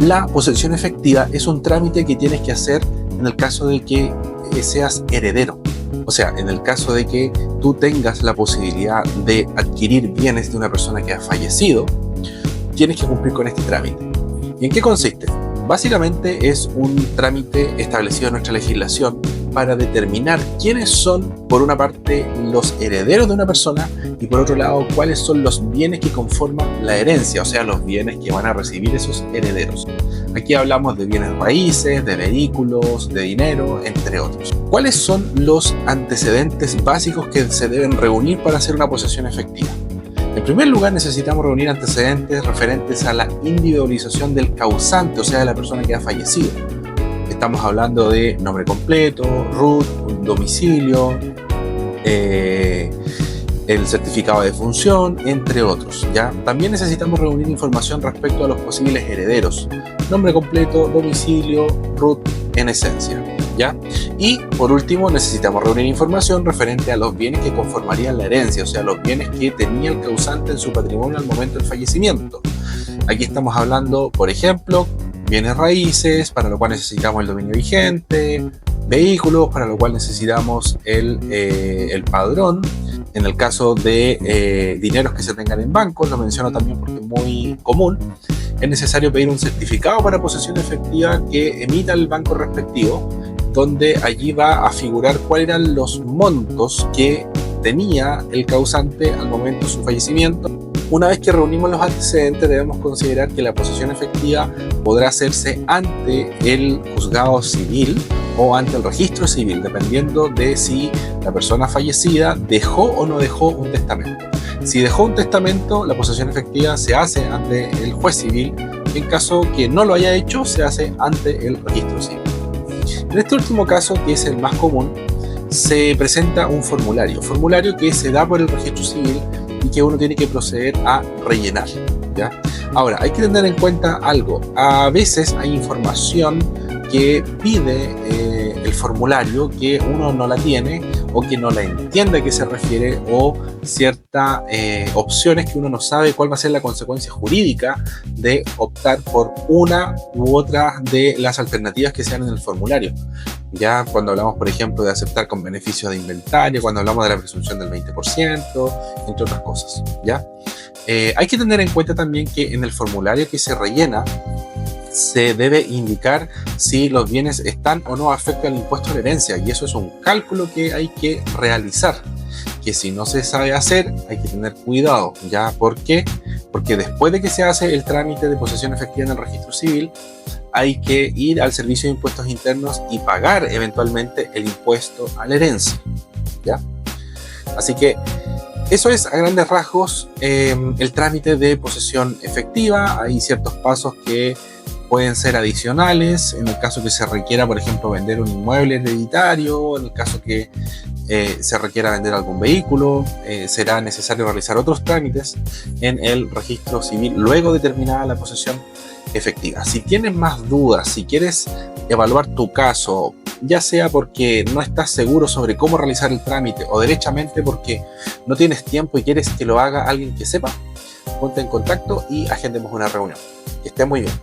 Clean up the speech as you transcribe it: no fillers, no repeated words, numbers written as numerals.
La posesión efectiva es un trámite que tienes que hacer en el caso de que seas heredero. O sea, en el caso de que tú tengas la posibilidad de adquirir bienes de una persona que ha fallecido, tienes que cumplir con este trámite. ¿Y en qué consiste? Básicamente es un trámite establecido en nuestra legislación para determinar quiénes son, por una parte, los herederos de una persona y por otro lado, cuáles son los bienes que conforman la herencia, o sea, los bienes que van a recibir esos herederos. Aquí hablamos de bienes raíces, de vehículos, de dinero, entre otros. ¿Cuáles son los antecedentes básicos que se deben reunir para hacer una posesión efectiva? En primer lugar, necesitamos reunir antecedentes referentes a la individualización del causante, o sea, de la persona que ha fallecido. Estamos hablando de nombre completo, RUT, domicilio, el certificado de defunción, entre otros, ¿ya? También necesitamos reunir información respecto a los posibles herederos, nombre completo, domicilio, RUT, en esencia, ¿ya? Y por último necesitamos reunir información referente a los bienes que conformarían la herencia, o sea, los bienes que tenía el causante en su patrimonio al momento del fallecimiento. Aquí estamos hablando, por ejemplo, bienes raíces, para lo cual necesitamos el dominio vigente, vehículos, para lo cual necesitamos el padrón. En el caso de dineros que se tengan en bancos, lo menciono también porque es muy común, es necesario pedir un certificado para posesión efectiva que emita el banco respectivo, donde allí va a figurar cuáles eran los montos que tenía el causante al momento de su fallecimiento. Una vez que reunimos los antecedentes, debemos considerar que la posesión efectiva podrá hacerse ante el juzgado civil o ante el registro civil, dependiendo de si la persona fallecida dejó o no dejó un testamento. Si dejó un testamento, la posesión efectiva se hace ante el juez civil. En caso que no lo haya hecho, se hace ante el registro civil. En este último caso, que es el más común, se presenta un formulario que se da por el registro civil y que uno tiene que proceder a rellenar, ¿ya? Ahora, hay que tener en cuenta algo. A veces hay información que pide el formulario que uno no la tiene o que no la entiende a qué se refiere, o ciertas opciones que uno no sabe cuál va a ser la consecuencia jurídica de optar por una u otra de las alternativas que sean en el formulario. Ya cuando hablamos, por ejemplo, de aceptar con beneficio de inventario, cuando hablamos de la presunción del 20%, entre otras cosas, ¿ya? Hay que tener en cuenta también que en el formulario que se rellena se debe indicar si los bienes están o no afectos al impuesto a la herencia, y eso es un cálculo que hay que realizar, que si no se sabe hacer hay que tener cuidado, ¿ya? ¿Por qué? Porque después de que se hace el trámite de posesión efectiva en el registro civil, hay que ir al Servicio de Impuestos Internos y pagar eventualmente el impuesto a la herencia, ¿ya? Así que eso es a grandes rasgos el trámite de posesión efectiva. Hay ciertos pasos que pueden ser adicionales en el caso que se requiera, por ejemplo, vender un inmueble hereditario, en el caso que se requiera vender algún vehículo, será necesario realizar otros trámites en el registro civil luego de terminada la posesión efectiva. Si tienes más dudas, si quieres evaluar tu caso, ya sea porque no estás seguro sobre cómo realizar el trámite o derechamente porque no tienes tiempo y quieres que lo haga alguien que sepa, ponte en contacto y agendemos una reunión. Que esté muy bien.